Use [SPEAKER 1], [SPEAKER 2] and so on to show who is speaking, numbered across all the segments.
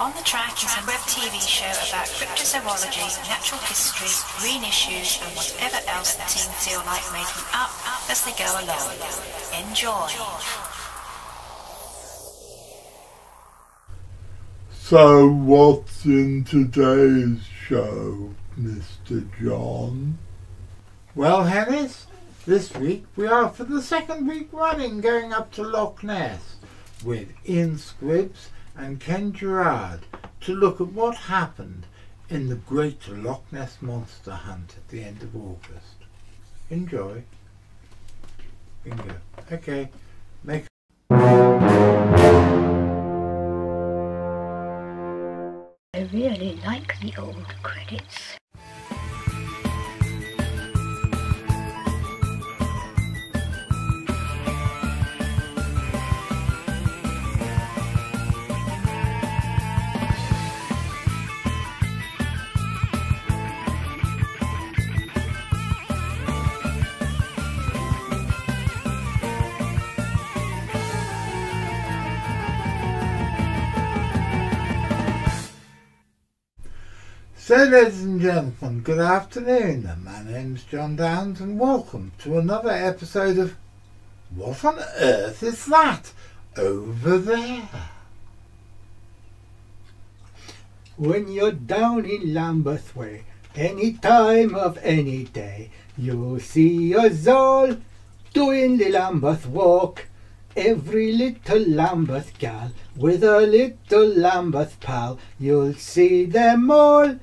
[SPEAKER 1] On the Track is a web TV show about cryptozoology, natural history, green issues, and whatever else the team feel like making up as they go along. Enjoy.
[SPEAKER 2] So what's in today's show, Mr. John?
[SPEAKER 3] Well, Hennis, this week we are for the second week running going up to Loch Ness with Squibbs and Gerhard to look at what happened in the great Loch Ness monster hunt at the end of August. Enjoy. Bingo. Okay. Make
[SPEAKER 4] I really like the old credits.
[SPEAKER 3] So, ladies and gentlemen, good afternoon. My name's John Downs and welcome to another episode of What on Earth is That Over There?
[SPEAKER 5] When you're down in Lambeth Way, any time of any day, you'll see us all doing the Lambeth walk. Every little Lambeth gal with a little Lambeth pal, you'll see them all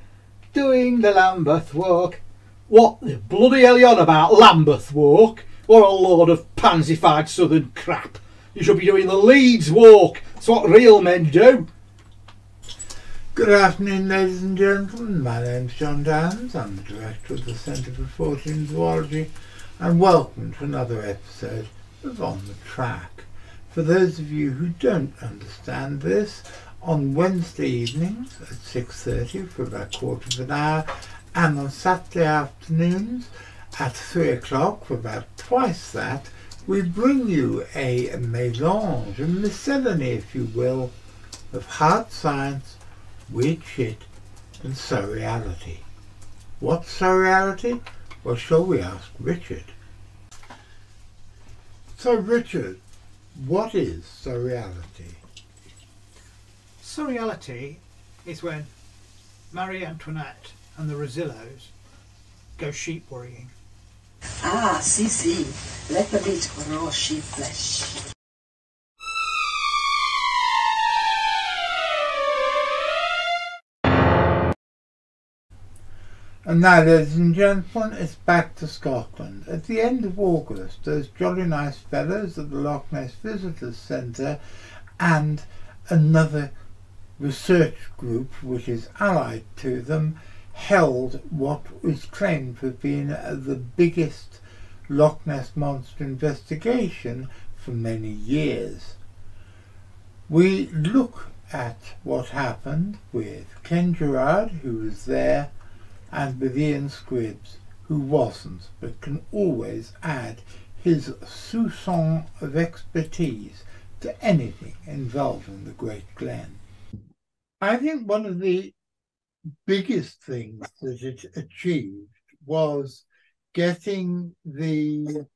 [SPEAKER 5] doing the Lambeth walk. What the bloody hell are you on about, Lambeth walk? What a load of pansified southern crap. You should be doing the Leeds walk. It's what real men do.
[SPEAKER 3] Good afternoon, ladies and gentlemen. My name's John Downs. I'm the director of the Centre for Fortean Zoology, and welcome to another episode of On the Track. For those of you who don't understand this, on Wednesday evenings at 6:30 for about a quarter of an hour, and on Saturday afternoons at 3 o'clock for about twice that, we bring you a mélange, a miscellany, if you will, of hard science, weird shit, and surreality. What's surreality? Well, shall we ask Richard? So, Richard, what is surreality?
[SPEAKER 5] Surreality is when Marie Antoinette and the Rosillos go sheep worrying.
[SPEAKER 6] Ah, si, let the meat grow sheep flesh.
[SPEAKER 3] And now, ladies and gentlemen, it's back to Scotland. At the end of August, those jolly nice fellows at the Loch Ness Visitors Centre and another research group which is allied to them held what is claimed to have been the biggest Loch Ness monster investigation for many years. We look at what happened with Ken Gerhard, who was there, and with Squibbs, who wasn't, but can always add his soupçon of expertise to anything involving the Great Glen. I think one of the biggest things that it achieved was getting the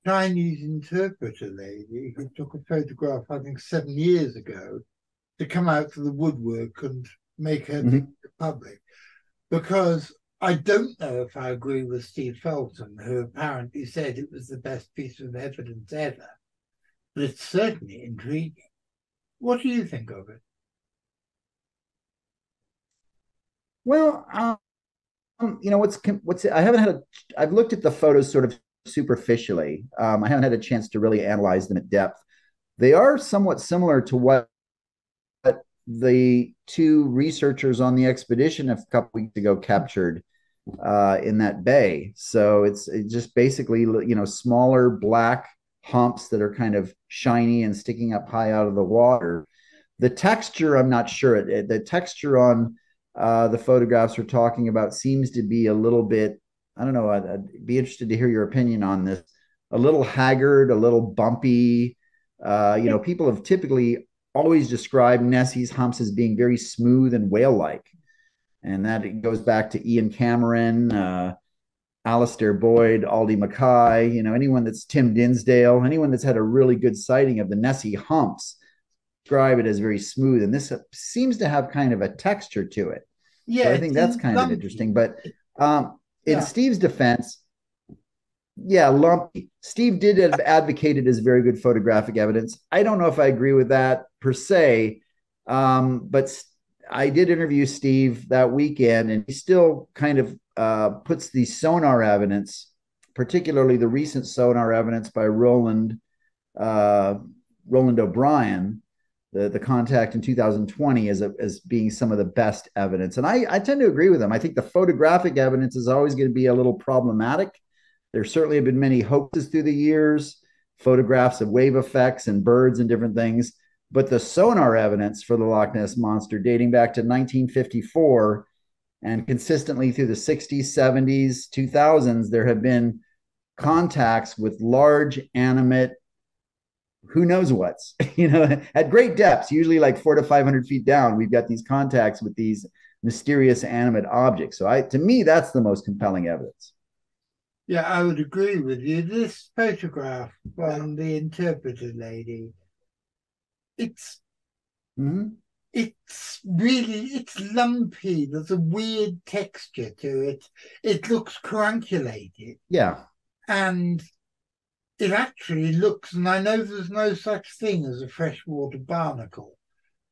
[SPEAKER 3] Chinese interpreter lady who took a photograph, I think 7 years ago, to come out of the woodwork and make her thing public. Because I don't know if I agree with Steve Felton, who apparently said it was the best piece of evidence ever, but it's certainly intriguing. What do you think of it?
[SPEAKER 7] Well, you know, I haven't had I've looked at the photos sort of superficially. I haven't had a chance to really analyze them at depth. They are somewhat similar to what the two researchers on the expedition a couple weeks ago captured in that bay. So it's just basically, you know, smaller black humps that are kind of shiny and sticking up high out of the water. The texture, I'm not sure. The texture on the photographs we're talking about seems to be a little bit, I don't know, I'd be interested to hear your opinion on this. A little haggard, a little bumpy. You know, people have typically always described Nessie's humps as being very smooth and whale-like. And that goes back to Ian Cameron, Alistair Boyd, Aldi Mackay, anyone that's Tim Dinsdale, anyone that's had a really good sighting of the Nessie humps, describe it as very smooth. And this seems to have kind of a texture to it.
[SPEAKER 3] Yeah,
[SPEAKER 7] so I think that's kind of interesting. But in Steve's defense, yeah, lumpy. Steve did advocate it as very good photographic evidence. I don't know if I agree with that per se, but I did interview Steve that weekend, and he still kind of puts the sonar evidence, particularly the recent sonar evidence by Roland O'Brien, the contact in 2020, as being some of the best evidence. And I tend to agree with him. I think the photographic evidence is always going to be a little problematic. There certainly have been many hoaxes through the years, photographs of wave effects and birds and different things. But the sonar evidence for the Loch Ness Monster dating back to 1954 and consistently through the 60s, 70s, 2000s, there have been contacts with large animate, who knows what's, at great depths, usually like 400 to 500 feet down. We've got these contacts with these mysterious animate objects. So to me, that's the most compelling evidence.
[SPEAKER 3] Yeah, I would agree with you. This photograph from the interpreter lady, it's lumpy. There's a weird texture to it. It looks caranculated.
[SPEAKER 7] Yeah.
[SPEAKER 3] And it actually looks, and I know there's no such thing as a freshwater barnacle,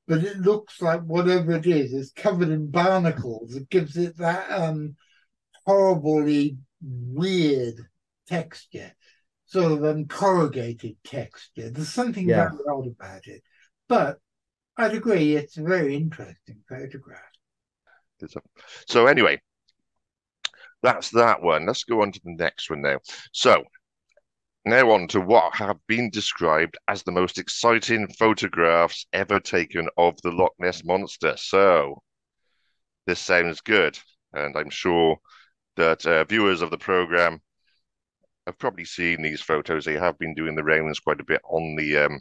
[SPEAKER 3] but it looks like whatever it is covered in barnacles. It gives it that horribly weird texture, sort of corrugated texture. There's something very odd about it. But I'd agree, it's a very interesting photograph.
[SPEAKER 8] So anyway, that's that one. Let's go on to the next one now. So now on to what have been described as the most exciting photographs ever taken of the Loch Ness Monster. So this sounds good, and I'm sure that viewers of the program have probably seen these photos. They have been doing the rounds quite a bit on the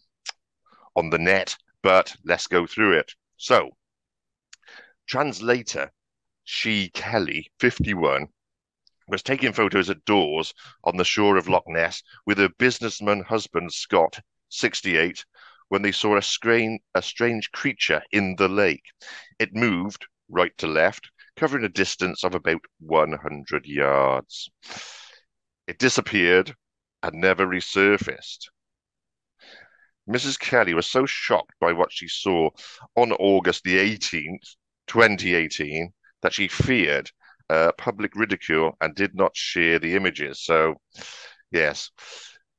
[SPEAKER 8] net, but let's go through it. So, translator She Kelly, 51, was taking photos at doors on the shore of Loch Ness with her businessman husband, Scott, 68, when they saw a strange creature in the lake. It moved right to left, covering a distance of about 100 yards. It disappeared and never resurfaced. Mrs. Kelly was so shocked by what she saw on August the 18th, 2018, that she feared public ridicule and did not share the images. So, yes,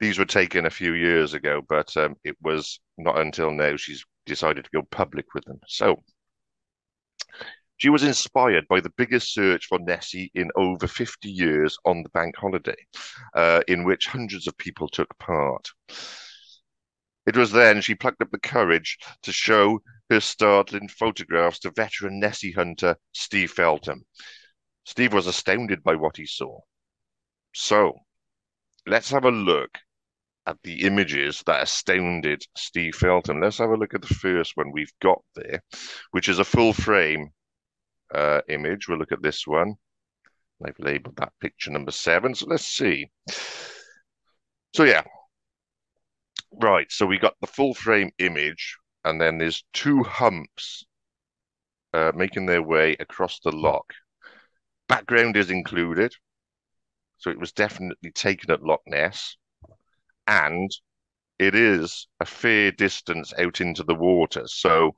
[SPEAKER 8] these were taken a few years ago, but it was not until now she's decided to go public with them. So, she was inspired by the biggest search for Nessie in over 50 years on the bank holiday, in which hundreds of people took part. It was then she plucked up the courage to show her startling photographs to veteran Nessie hunter Steve Feltham. Steve was astounded by what he saw. So, let's have a look at the images that astounded Steve Feltham. Let's have a look at the first one we've got there, which is a full frame image. We'll look at this one. I've labeled that picture number 7. So let's see. So yeah. Right, so we got the full frame image, and then there's 2 humps making their way across the loch. Background is included, so it was definitely taken at Loch Ness, and it is a fair distance out into the water, so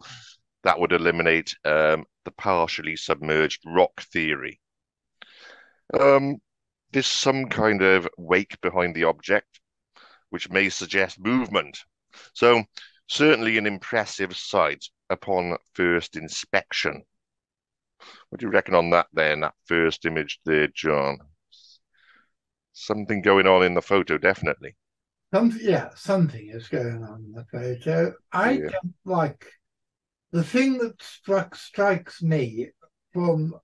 [SPEAKER 8] that would eliminate the partially submerged rock theory. There's some kind of wake behind the object, which may suggest movement. So certainly an impressive sight upon first inspection. What do you reckon on that then, that first image there, John? Something going on in the photo, definitely.
[SPEAKER 3] Something is going on in the photo. I don't like the thing that strikes me from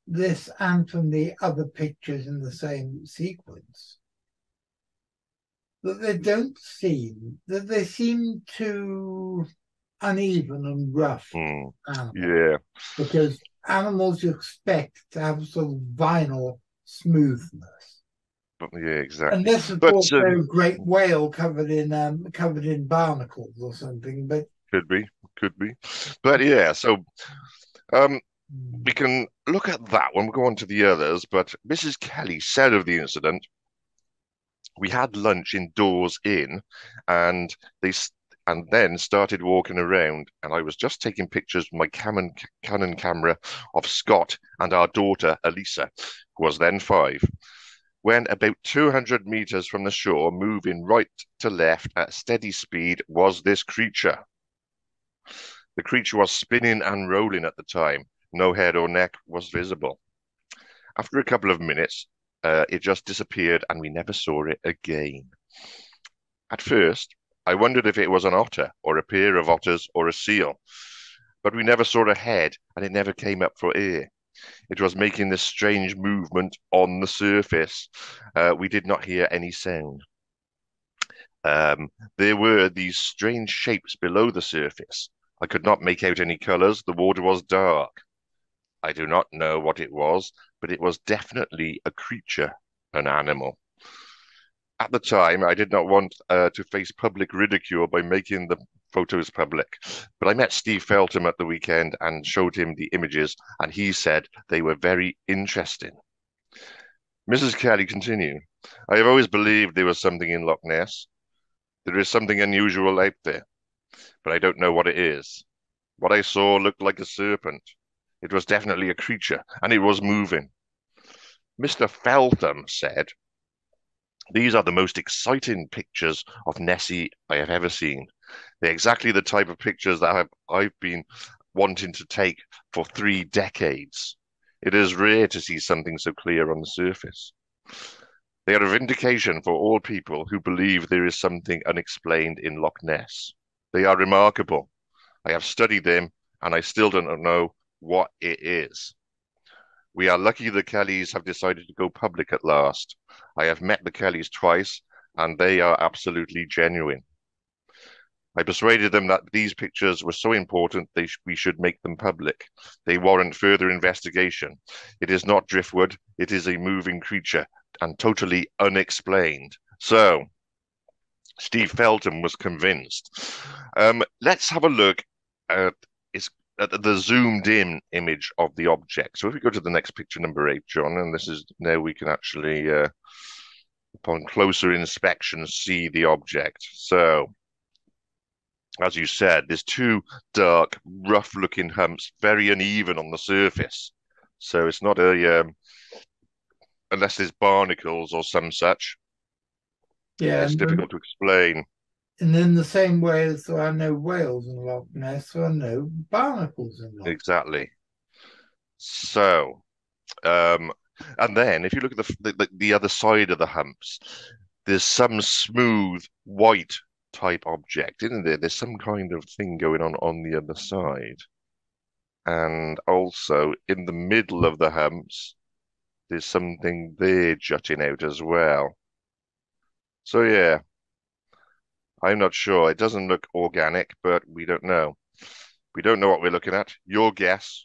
[SPEAKER 3] this and from the other pictures in the same sequence, that they seem to uneven and rough animal.
[SPEAKER 8] Yeah.
[SPEAKER 3] Because animals you expect to have sort of vinyl smoothness.
[SPEAKER 8] Yeah, exactly.
[SPEAKER 3] Unless, of course, they're a great whale covered in barnacles or something, but
[SPEAKER 8] could be. But yeah, so we can look at that when we go on to the others. But Mrs. Kelly said of the incident, we had lunch indoors and and then started walking around, and I was just taking pictures with my Canon camera of Scott and our daughter Elisa, who was then 5. When about 200 meters from the shore, moving right to left at steady speed, was this creature. The creature was spinning and rolling at the time. No head or neck was visible. After a couple of minutes, it just disappeared and we never saw it again. At first, I wondered if it was an otter or a pair of otters or a seal, but we never saw a head and it never came up for air. It was making this strange movement on the surface. We did not hear any sound. There were these strange shapes below the surface. I could not make out any colors. The water was dark. I do not know what it was, but it was definitely a creature, an animal. At the time, I did not want to face public ridicule by making the photos public, but I met Steve Feltham at the weekend and showed him the images, and he said they were very interesting. Mrs. Kelly continued, I have always believed there was something in Loch Ness. There is something unusual out there, but I don't know what it is. What I saw looked like a serpent. It was definitely a creature, and it was moving. Mr. Feltham said, these are the most exciting pictures of Nessie I have ever seen. They're exactly the type of pictures that I've been wanting to take for 3 decades. It is rare to see something so clear on the surface. They are a vindication for all people who believe there is something unexplained in Loch Ness. They are remarkable. I have studied them, and I still don't know what it is. We are lucky the Kellys have decided to go public at last. I have met the Kellys twice, and they are absolutely genuine. I persuaded them that these pictures were so important we should make them public. They warrant further investigation. It is not driftwood, it is a moving creature, and totally unexplained. So, Steve Feltham was convinced. Let's have a look at the zoomed in image of the object. So if we go to the next picture, number 8, John, and this is now we can actually, upon closer inspection, see the object. So, as you said, there's 2 dark, rough-looking humps, very uneven on the surface. So it's not a, unless there's barnacles or some such.
[SPEAKER 3] Yeah,
[SPEAKER 8] it's difficult to explain.
[SPEAKER 3] And in the same way as there are no whales in Loch Ness, there are no barnacles in Loch Ness.
[SPEAKER 8] Exactly. So, and then if you look at the other side of the humps, there's some smooth white type object, isn't there? There's some kind of thing going on the other side. And also in the middle of the humps, there's something there jutting out as well. So yeah, I'm not sure. It doesn't look organic, but we don't know. We don't know what we're looking at. Your guess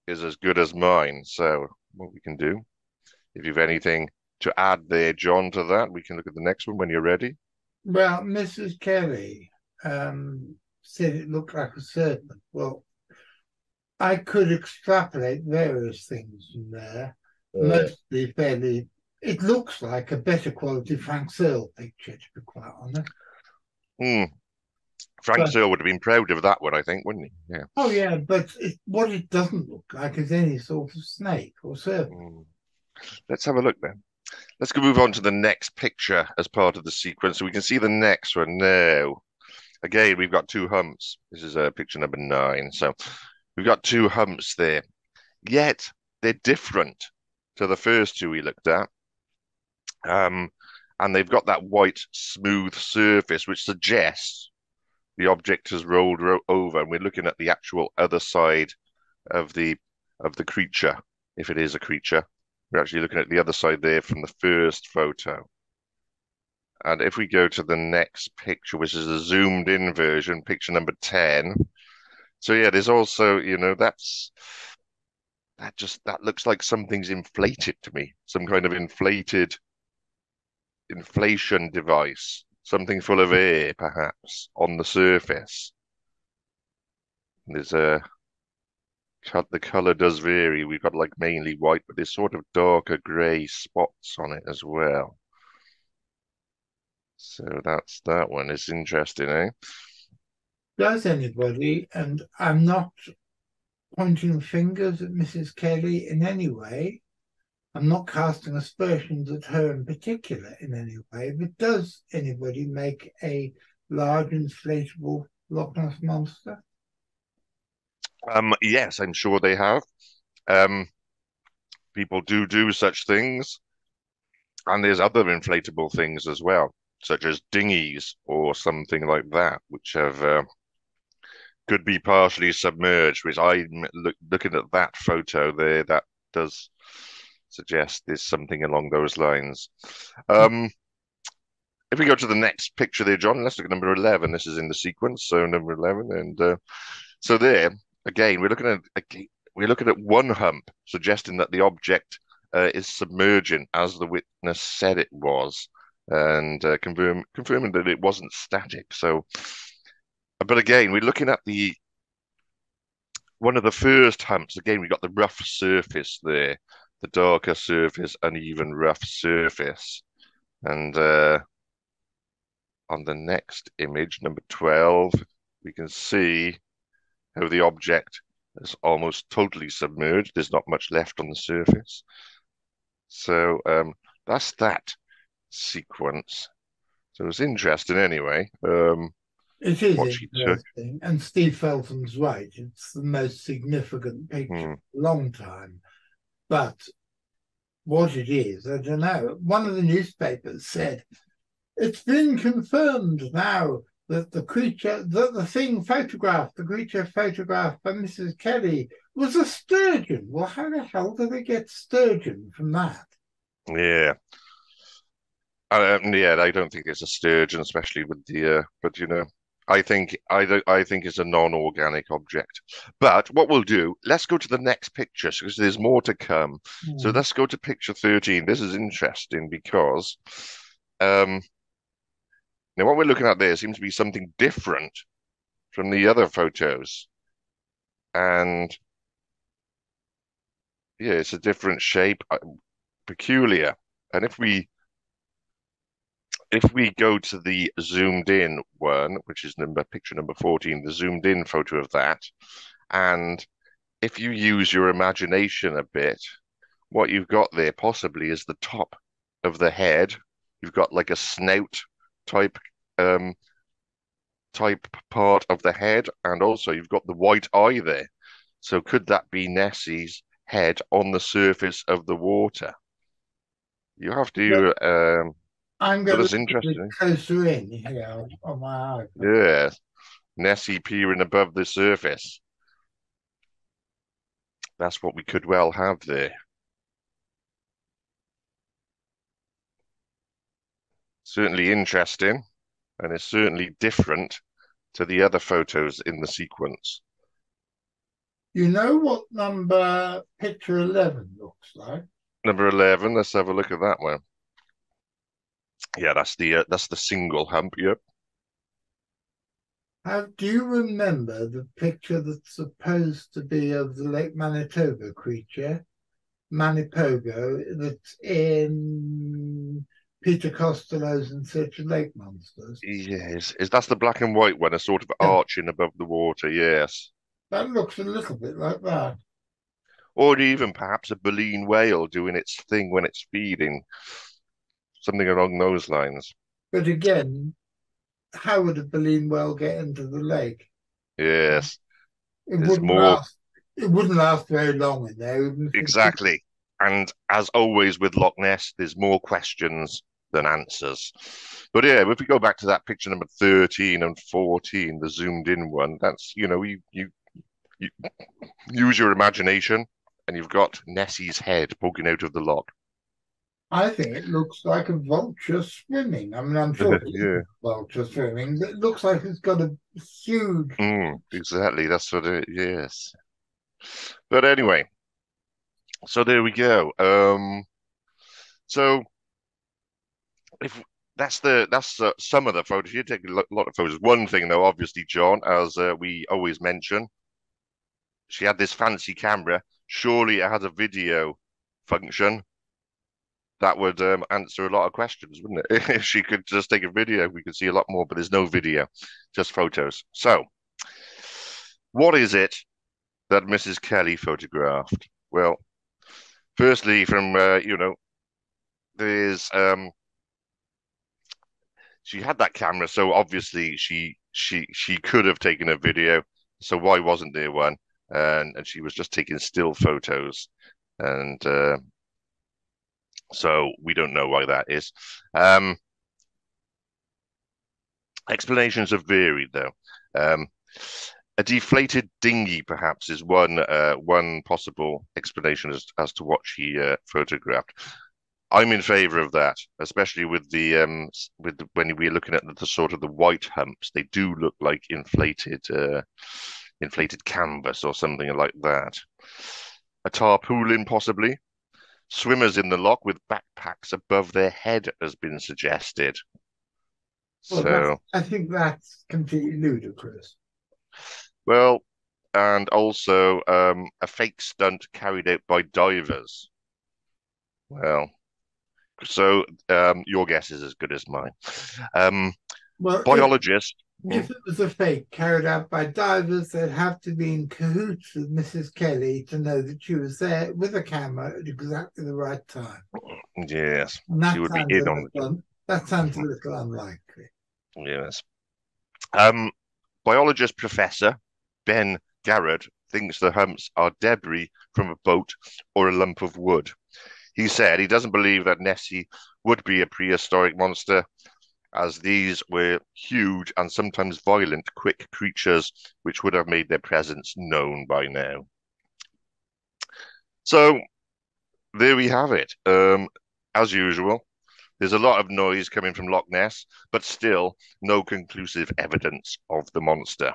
[SPEAKER 8] is as good as mine. So what we can do, if you've anything to add there, John, to that, we can look at the next one when you're ready.
[SPEAKER 3] Well, Mrs. Kelly said it looked like a serpent. Well, I could extrapolate various things from there. Mostly fairly, it looks like a better quality Frank Searle picture, to be quite honest.
[SPEAKER 8] Frank Searle would have been proud of that one, I think, wouldn't he? Yeah.
[SPEAKER 3] Oh, yeah, but what it doesn't look like is any sort of snake or serpent.
[SPEAKER 8] Let's have a look then. Let's go move on to the next picture as part of the sequence. So we can see the next one now. Again, we've got 2 humps. This is picture number 9. So we've got 2 humps there. Yet they're different to the first 2 we looked at. And they've got that white, smooth surface, which suggests the object has rolled over, and we're looking at the actual other side of the creature, if it is a creature. We're actually looking at the other side there from the first photo. And if we go to the next picture, which is a zoomed in version, picture number 10. So yeah, there's also, that looks like something's inflated to me. Some kind of inflation device, something full of air, perhaps, on the surface. There's the color does vary. We've got like mainly white, but there's sort of darker grey spots on it as well. So that's that one. It's interesting, eh?
[SPEAKER 3] Does anybody, and I'm not pointing fingers at Mrs. Kelly in any way, I'm not casting aspersions at her in particular in any way, but does anybody make a large inflatable Loch Ness monster?
[SPEAKER 8] Yes, I'm sure they have. People do such things, and there's other inflatable things as well, such as dinghies or something like that, which have could be partially submerged. Which I'm looking at that photo there, that does suggest there's something along those lines. If we go to the next picture there, John, let's look at number 11. This is in the sequence, so number 11, and so there again we're looking at one hump, suggesting that the object is submerging, as the witness said it was, and confirming that it wasn't static. So, but again, we're looking at one of the first humps. Again, we got the rough surface there, the darker surface, uneven rough surface, and on the next image, number 12, we can see how the object is almost totally submerged. There's not much left on the surface. So that's that sequence. So it's interesting anyway.
[SPEAKER 3] It is interesting, and Steve Felton's right. It's the most significant picture in a long time. But what it is, I don't know. One of the newspapers said, it's been confirmed now that the creature photographed by Mrs. Kelly was a sturgeon. Well, how the hell did they get sturgeon from that?
[SPEAKER 8] Yeah. Yeah, I don't think it's a sturgeon, especially with the, but I think it's a non-organic object. But what we'll do, let's go to the next picture because there's more to come. So let's go to picture 13. This is interesting because now what we're looking at there seems to be something different from the other photos. And yeah, it's a different shape, peculiar. And if we go to the zoomed in one, which is picture number 14, the zoomed in photo of that, and if you use your imagination a bit, what you've got there possibly is the top of the head. You've got like a snout type part of the head, and also you've got the white eye there. So could that be Nessie's head on the surface of the water? You have to
[SPEAKER 3] I'm going to
[SPEAKER 8] interesting.
[SPEAKER 3] Closer in here on my eye.
[SPEAKER 8] Yeah, Nessie peering above the surface. That's what we could well have there. Certainly interesting, and it's certainly different to the other photos in the sequence.
[SPEAKER 3] You know what picture 11 looks like?
[SPEAKER 8] Number 11, let's have a look at that one. Yeah, that's the single hump, yep.
[SPEAKER 3] Do you remember the picture that's supposed to be of the Lake Manitoba creature, Manipogo, that's in Peter Costello's In Search of Lake Monsters?
[SPEAKER 8] Yes, that's the black and white one, a sort of arching above the water, yes.
[SPEAKER 3] That looks a little bit like that.
[SPEAKER 8] Or even perhaps a baleen whale doing its thing when it's feeding. Something along those lines.
[SPEAKER 3] But again, how would a baleen whale get into the lake?
[SPEAKER 8] Yes.
[SPEAKER 3] It wouldn't last very long in there.
[SPEAKER 8] Exactly. And as always with Loch Ness, there's more questions than answers. But yeah, if we go back to that picture number 13 and 14, the zoomed in one, that's, you use your imagination and you've got Nessie's head poking out of the loch.
[SPEAKER 3] I think it looks like a vulture swimming. I mean, I'm sure it
[SPEAKER 8] Yeah.
[SPEAKER 3] isn't a vulture swimming, but it looks like it's got a huge.
[SPEAKER 8] Exactly. That's what it, yes. But anyway, so there we go. So if that's some of the photos. You take a lot of photos. One thing though, obviously, John, as we always mention, she had this fancy camera. Surely it has a video function that would answer a lot of questions, wouldn't it? If she could just take a video, we could see a lot more. But there's no video, just photos. So, what is it that Mrs. Kelly photographed? Well, firstly, from there's she had that camera, so obviously she could have taken a video. So why wasn't there one? And she was just taking still photos, and so we don't know why that is. Explanations have varied, though. A deflated dinghy, perhaps, is one possible explanation as to what she photographed. I'm in favour of that, especially with when we're looking at the sort of the white humps. They do look like inflated canvas or something like that. A tarpaulin, possibly. Swimmers in the loch with backpacks above their head has been suggested.
[SPEAKER 3] Well,
[SPEAKER 8] So
[SPEAKER 3] I think that's completely ludicrous.
[SPEAKER 8] well, and also a fake stunt carried out by divers. Well, so your guess is as good as mine.
[SPEAKER 3] Well,
[SPEAKER 8] Biologist.
[SPEAKER 3] if it was a fake carried out by divers, they'd have to be in cahoots with Mrs. Kelly to know that she was there with a camera at exactly the right time.
[SPEAKER 8] Yes,
[SPEAKER 3] And
[SPEAKER 8] she would be in on the.
[SPEAKER 3] That sounds a little unlikely.
[SPEAKER 8] Yes. Biologist Professor Ben Gerhard thinks the humps are debris from a boat or a lump of wood. He said he doesn't believe that Nessie would be a prehistoric monster, as these were huge and sometimes violent, quick creatures which would have made their presence known by now. So there we have it. As usual, there's a lot of noise coming from Loch Ness, but still no conclusive evidence of the monster.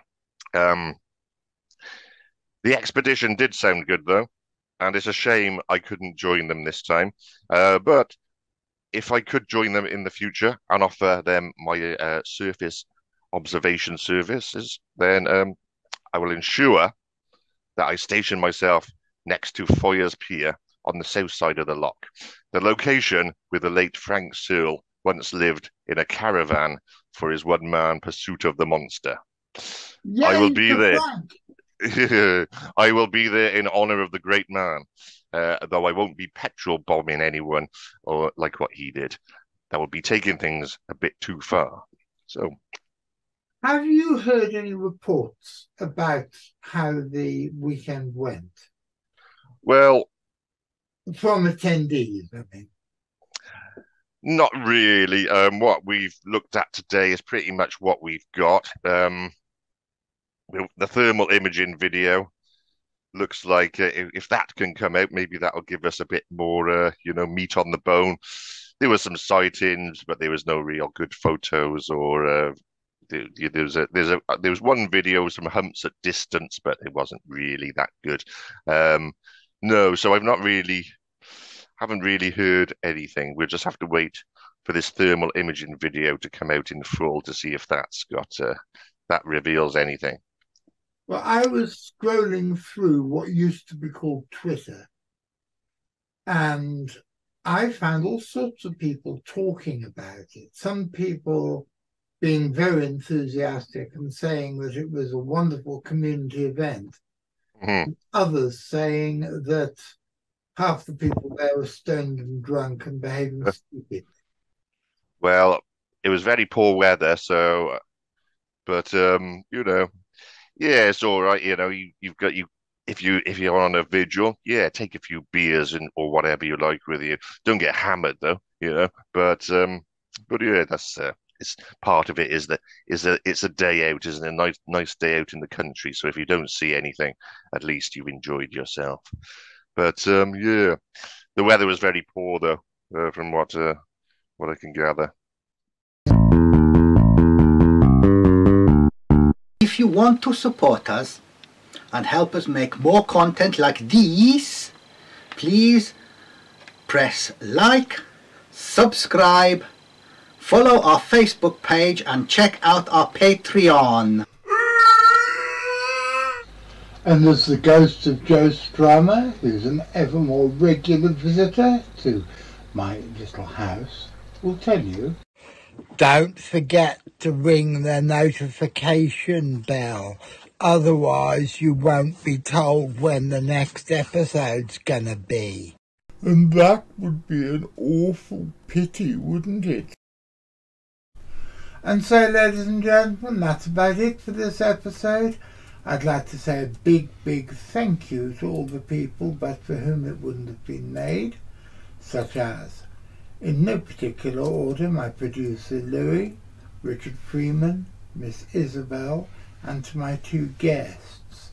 [SPEAKER 8] The expedition did sound good, though, and it's a shame I couldn't join them this time. But if I could join them in the future and offer them my surface observation services, then I will ensure that I station myself next to Foyer's Pier on the south side of the loch, the location where the late Frank Searle once lived in a caravan for his one-man pursuit of the monster.
[SPEAKER 3] Yay,
[SPEAKER 8] I will be there.
[SPEAKER 3] Frank.
[SPEAKER 8] I will be there in honor of the great man, though I won't be petrol bombing anyone or like what he did. That would be taking things a bit too far. So,
[SPEAKER 3] have you heard any reports about how the weekend went?
[SPEAKER 8] Well,
[SPEAKER 3] from attendees, I mean.
[SPEAKER 8] Not really. What we've looked at today is pretty much what we've got. The thermal imaging video looks like if that can come out, maybe that'll give us a bit more, meat on the bone. There were some sightings, but there was no real good photos, or there was one video with some humps at distance, but it wasn't really that good. No, so haven't really heard anything. We'll just have to wait for this thermal imaging video to come out in full to see if that's got that reveals anything.
[SPEAKER 3] Well, I was scrolling through what used to be called Twitter, and I found all sorts of people talking about it. Some people being very enthusiastic and saying that it was a wonderful community event.
[SPEAKER 8] Mm-hmm.
[SPEAKER 3] Others saying that half the people there were stoned and drunk and behaving stupid.
[SPEAKER 8] Well, it was very poor weather, so, but yeah, it's all right. If you're on a vigil, yeah, take a few beers or whatever you like with you. Don't get hammered though, But yeah, that's it's part of it is that it's a day out, isn't it? Nice day out in the country. So if you don't see anything, at least you've enjoyed yourself. But yeah, the weather was very poor though. from what I can gather.
[SPEAKER 5] If you want to support us and help us make more content like these, please press like, subscribe, follow our Facebook page and check out our Patreon.
[SPEAKER 3] And as the ghost of Joe Strummer, who's an ever more regular visitor to my little house, will tell you, don't forget to ring the notification bell, otherwise you won't be told when the next episode's gonna be.
[SPEAKER 2] And that would be an awful pity, wouldn't it?
[SPEAKER 3] And so, ladies and gentlemen, that's about it for this episode. I'd like to say a big thank you to all the people but for whom it wouldn't have been made, such as, in no particular order, my producer Louis, Richard Freeman, Miss Isabel, and to my two guests,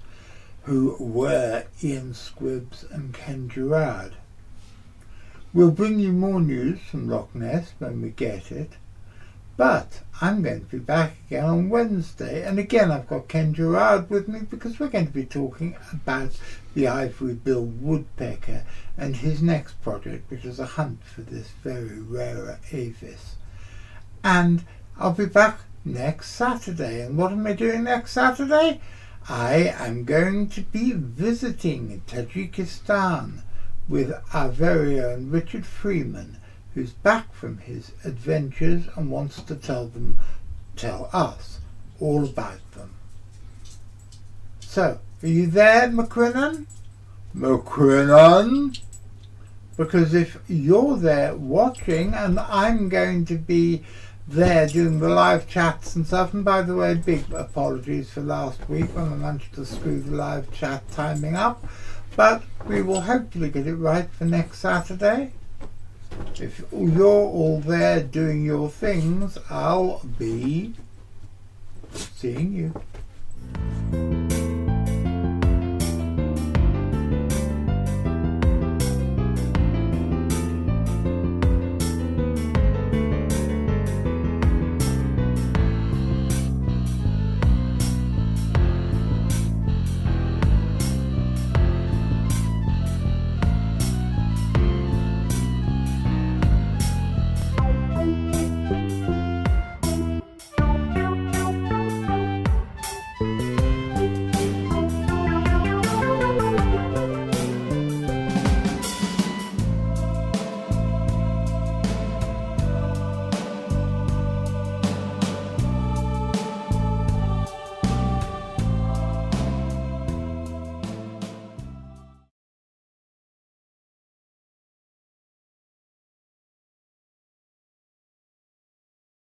[SPEAKER 3] who were Ian Squibbs and Ken Gerhard. We'll bring you more news from Loch Ness when we get it, but I'm going to be back again on Wednesday, and again I've got Ken Gerhard with me because we're going to be talking about the ivory-billed woodpecker and his next project, which is a hunt for this very rare avis. And I'll be back next Saturday. And what am I doing next Saturday? I am going to be visiting Tajikistan with our very own Richard Freeman, who's back from his adventures and wants to tell us all about them. So, are you there, McCrinnan? McCrinnan? Because if you're there watching, and I'm going to be there doing the live chats and stuff, and by the way, big apologies for last week when I managed to screw the live chat timing up, but we will hopefully get it right for next Saturday. If you're all there doing your things, I'll be seeing you.